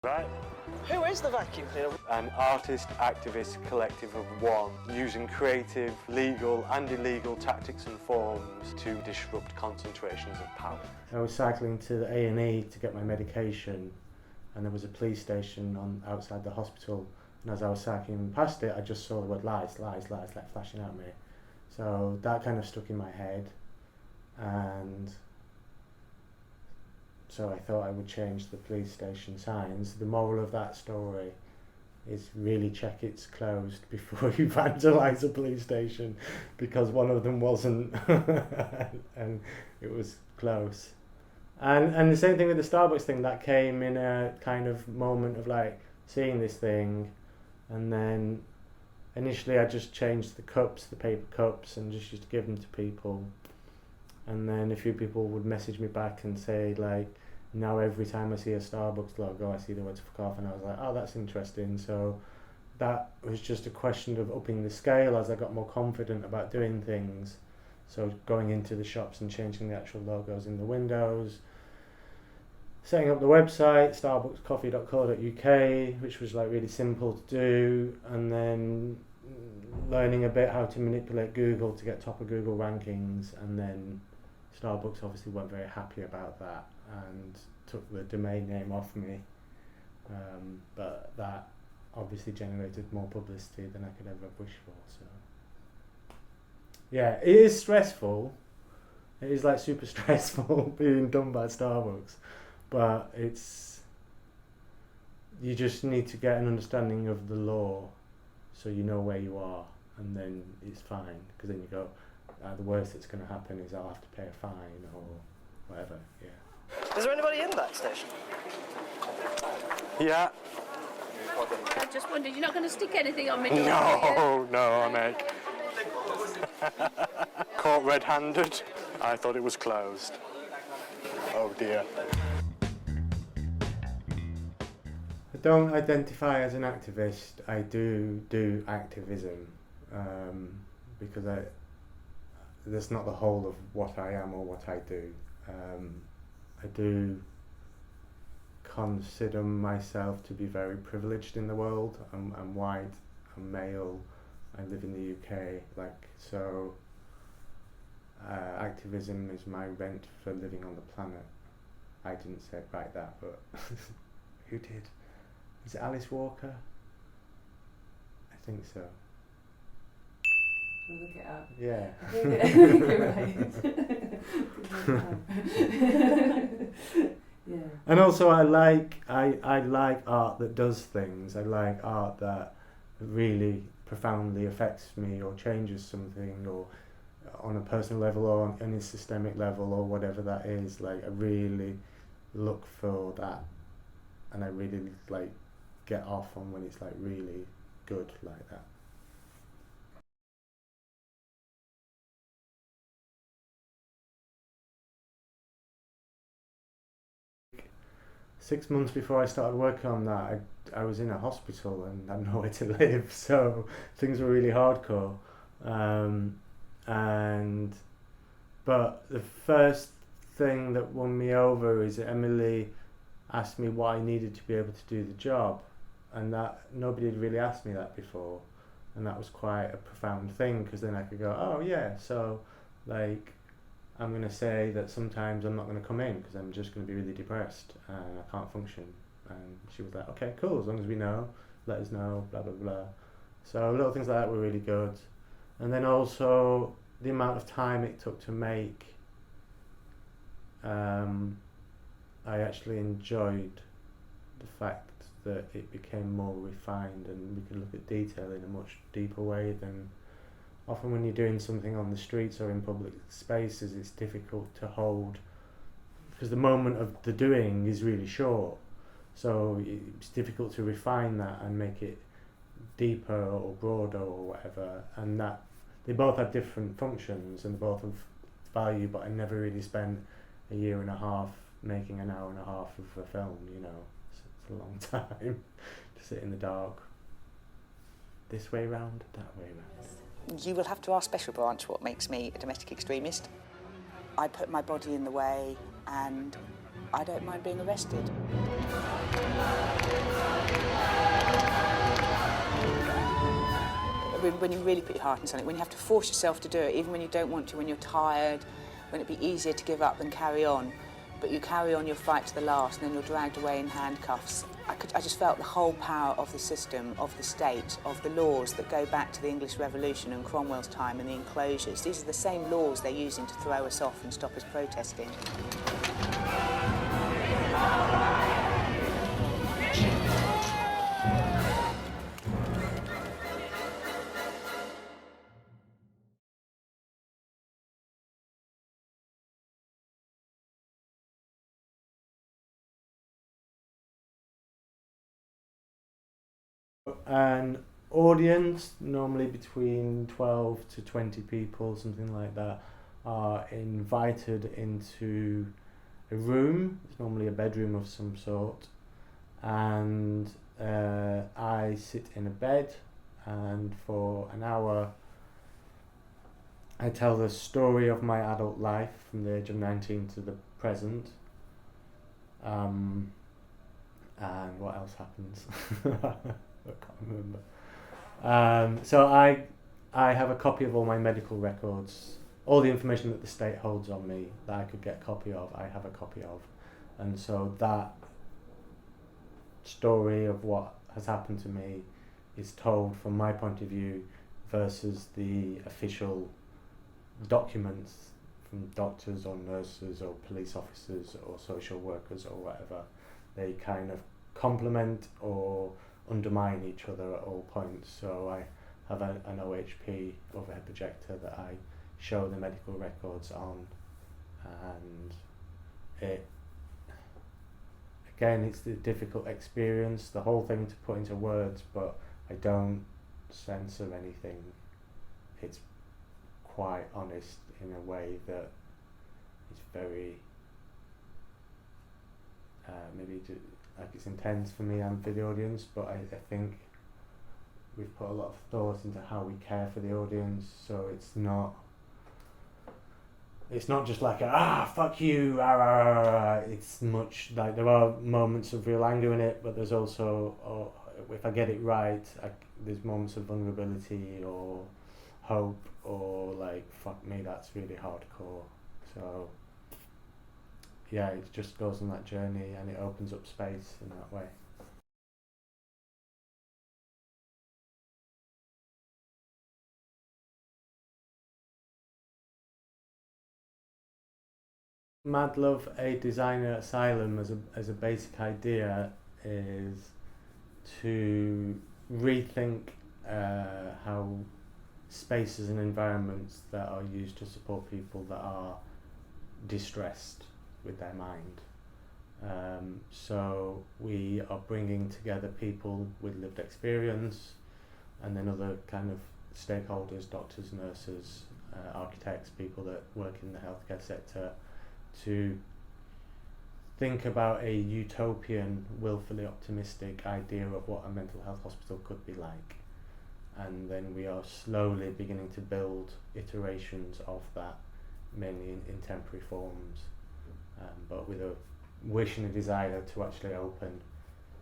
Right. Who is the vacuum cleaner? An artist-activist collective of one, using creative, legal and illegal tactics and forms to disrupt concentrations of power. I was cycling to the A&E to get my medication, and there was a police station outside the hospital, and as I was cycling past it, I just saw the word lies, lies, lies, like flashing at me. So that kind of stuck in my head, and so I thought I would change the police station signs. The moral of that story is really check it's closed before you vandalise a police station, because one of them wasn't and it was close. And the same thing with the Starbucks thing, that came in a kind of moment of like seeing this thing, and then initially I just changed the cups, the paper cups, and just used to give them to people. And then a few people would message me back and say, like, now every time I see a Starbucks logo, I see the words fuck off, and I was like, oh, that's interesting. So that was just a question of upping the scale as I got more confident about doing things. So going into the shops and changing the actual logos in the windows, setting up the website, starbuckscoffee.co.uk, which was like really simple to do, and then learning a bit how to manipulate Google to get top of Google rankings, and then Starbucks obviously weren't very happy about that and took the domain name off me, but that obviously generated more publicity than I could ever wish for. So yeah, it is stressful. It is like super stressful being done by Starbucks, but you just need to get an understanding of the law so you know where you are, and then it's fine, because then you go, the worst that's going to happen is I'll have to pay a fine or whatever. Yeah. Is there anybody in that station? Yeah. I just wondered, you're not going to stick anything on me? No, mate. Caught red-handed. I thought it was closed. Oh dear. I don't identify as an activist. I do activism, because that's not the whole of what I am or what I do. I do consider myself to be very privileged in the world. I'm white, I'm male, I live in the UK, so activism is my rent for living on the planet. I didn't say it like that, but who did? Is it Alice Walker? I think so. We'll look it up. Yeah. I think you're right. Yeah. And also I like art that does things. I like art that really profoundly affects me or changes something, or on a personal level or on a systemic level or whatever that is. Like, I really look for that, and I really like get off on when it's like really good like that. Six months before I started working on that, I was in a hospital and had nowhere to live, so things were really hardcore. But the first thing that won me over is that Emily asked me what I needed to be able to do the job, and that nobody had really asked me that before, and that was quite a profound thing, because then I could go, oh yeah, so like I'm going to say that sometimes I'm not going to come in because I'm just going to be really depressed and I can't function. And she was like, okay, cool, as long as we know, let us know, blah, blah, blah. So little things like that were really good. And then also the amount of time it took to make, I actually enjoyed the fact that it became more refined and we could look at detail in a much deeper way than often when you're doing something on the streets or in public spaces. It's difficult to hold, because the moment of the doing is really short, so it's difficult to refine that and make it deeper or broader or whatever, and that they both have different functions and both have value, but I never really spent a year and a half making an hour and a half of a film, you know. It's a long time to sit in the dark, this way round, that way round. You will have to ask Special Branch what makes me a domestic extremist. I put my body in the way, and I don't mind being arrested. When you really put your heart in something, when you have to force yourself to do it, even when you don't want to, when you're tired, when it'd be easier to give up than carry on, but you carry on your fight to the last and then you're dragged away in handcuffs. I just felt the whole power of the system, of the state, of the laws that go back to the English Revolution and Cromwell's time and the enclosures. These are the same laws they're using to throw us off and stop us protesting. An audience, normally between 12 to 20 people, something like that, are invited into a room. It's normally a bedroom of some sort, and I sit in a bed, and for an hour I tell the story of my adult life from the age of 19 to the present. And what else happens? I can't remember. So I have a copy of all my medical records, all the information that the state holds on me that I could get a copy of, I have a copy of. And so that story of what has happened to me is told from my point of view versus the official documents from doctors or nurses or police officers or social workers or whatever. They kind of complement or undermine each other at all points. So I have an OHP overhead projector that I show the medical records on, and it's the difficult experience, the whole thing to put into words, but I don't censor anything. It's quite honest in a way that is very like it's intense for me and for the audience, but I think we've put a lot of thought into how we care for the audience, so it's not just like fuck you, rah, rah, rah, rah. It's much like there are moments of real anger in it, but there's also, if I get it right, there's moments of vulnerability or hope or like, fuck me, that's really hardcore. So yeah, it just goes on that journey and it opens up space in that way. Mad Love, a designer asylum, as a basic idea, is to rethink how spaces and environments that are used to support people that are distressed with their mind. So we are bringing together people with lived experience and then other kind of stakeholders, doctors, nurses, architects, people that work in the healthcare sector, to think about a utopian, willfully optimistic idea of what a mental health hospital could be like. And then we are slowly beginning to build iterations of that, mainly in temporary forms, but with a wish and a desire to actually open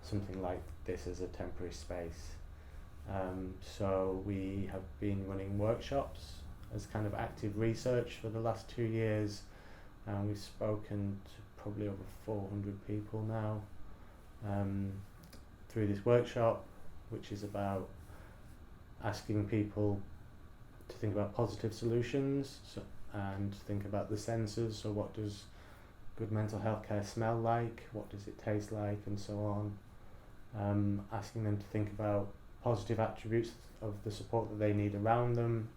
something like this as a temporary space. So we have been running workshops as kind of active research for the last 2 years, and we've spoken to probably over 400 people now through this workshop, which is about asking people to think about positive solutions and think about the senses. So what does good mental health care smell like? What does it taste like? And so on. Asking them to think about positive attributes of the support that they need around them,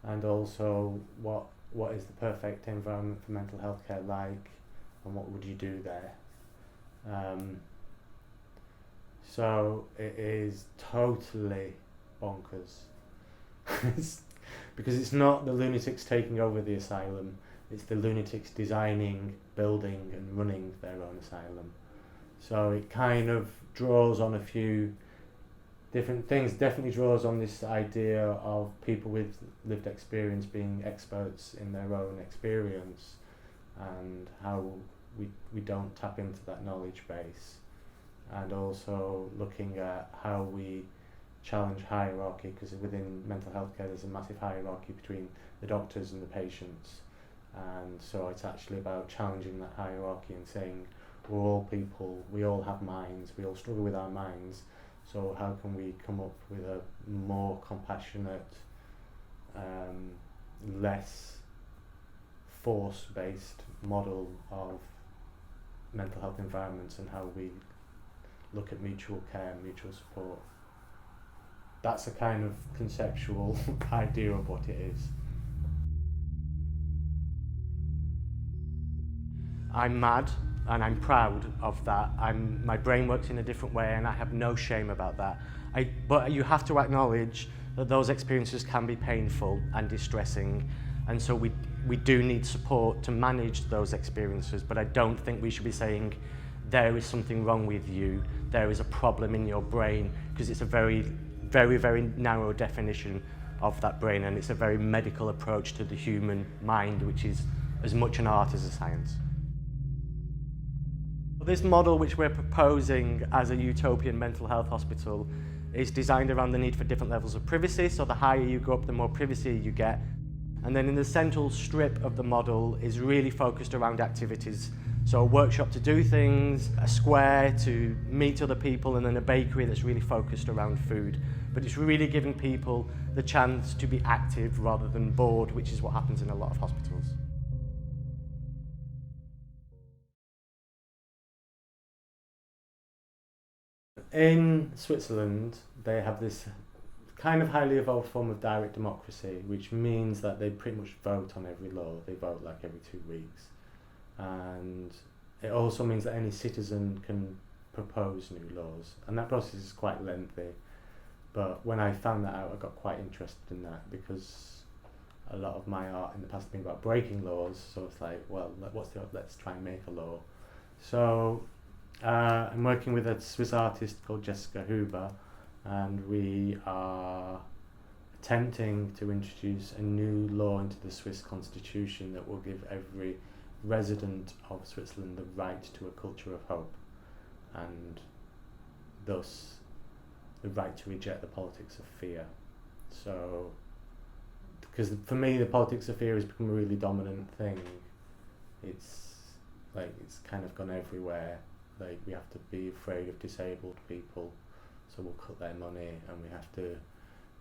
and also what is the perfect environment for mental health care like, and what would you do there? So it is totally bonkers. Because it's not the lunatics taking over the asylum, it's the lunatics designing, building and running their own asylum. So it kind of draws on a few different things, definitely draws on this idea of people with lived experience being experts in their own experience, and how we don't tap into that knowledge base, and also looking at how we challenge hierarchy, because within mental health care there's a massive hierarchy between the doctors and the patients, and so it's actually about challenging that hierarchy and saying we're all people, we all have minds, we all struggle with our minds, so how can we come up with a more compassionate, less force-based model of mental health environments, and how we look at mutual care and mutual support. That's a kind of conceptual idea of what it is. I'm mad and I'm proud of that. My brain works in a different way and I have no shame about that. But you have to acknowledge that those experiences can be painful and distressing, and so we do need support to manage those experiences, but I don't think we should be saying there is something wrong with you, there is a problem in your brain, because it's a very, very, very narrow definition of that brain, and it's a very medical approach to the human mind, which is as much an art as a science. This model which we're proposing as a utopian mental health hospital is designed around the need for different levels of privacy, so the higher you go up, the more privacy you get. And then in the central strip of the model is really focused around activities. So a workshop to do things, a square to meet other people, and then a bakery that's really focused around food. But it's really giving people the chance to be active rather than bored, which is what happens in a lot of hospitals. In Switzerland, they have this kind of highly evolved form of direct democracy, which means that they pretty much vote on every law. They vote like every 2 weeks. And it also means that any citizen can propose new laws. And that process is quite lengthy. But when I found that out, I got quite interested in that, because a lot of my art in the past has been about breaking laws. So it's like, well, let's try and make a law. So I'm working with a Swiss artist called Jessica Huber, and we are attempting to introduce a new law into the Swiss constitution that will give every resident of Switzerland the right to a culture of hope, and thus the right to reject the politics of fear. So, because for me the politics of fear has become a really dominant thing. It's kind of gone everywhere. Like, we have to be afraid of disabled people, so we'll cut their money, and we have to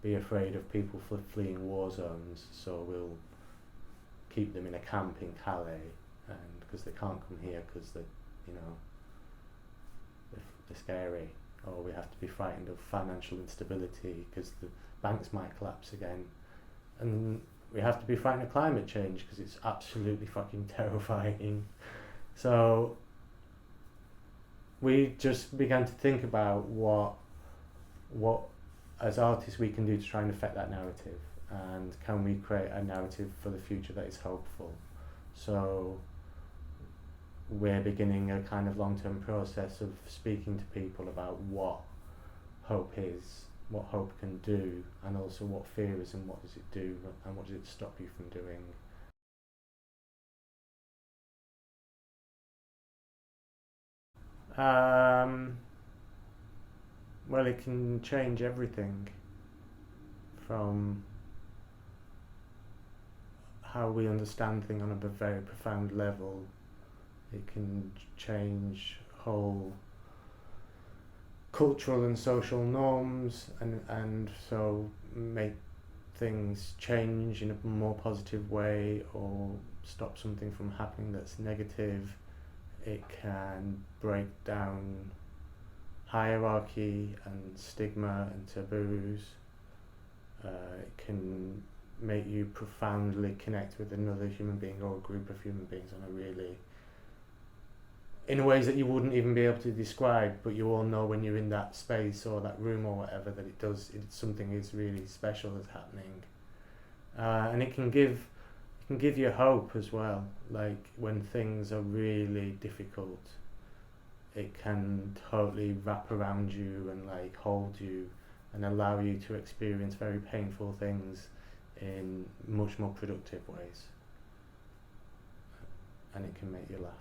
be afraid of people fleeing war zones, so we'll keep them in a camp in Calais, and because they can't come here because they're scary. Or we have to be frightened of financial instability because the banks might collapse again, and we have to be frightened of climate change because it's absolutely fucking terrifying. So we just began to think about what as artists we can do to try and affect that narrative, and can we create a narrative for the future that is hopeful. So we're beginning a kind of long-term process of speaking to people about what hope is, what hope can do, and also what fear is and what does it do, and what does it stop you from doing. Well, it can change everything from how we understand things on a very profound level. It can change whole cultural and social norms, and so make things change in a more positive way, or stop something from happening that's negative. It can break down hierarchy and stigma and taboos. It can make you profoundly connect with another human being or a group of human beings in ways that you wouldn't even be able to describe, but you all know when you're in that space or that room or whatever that something is really special that's happening. And it can give you hope as well. Like, when things are really difficult, it can totally wrap around you and like hold you and allow you to experience very painful things in much more productive ways. And it can make you laugh.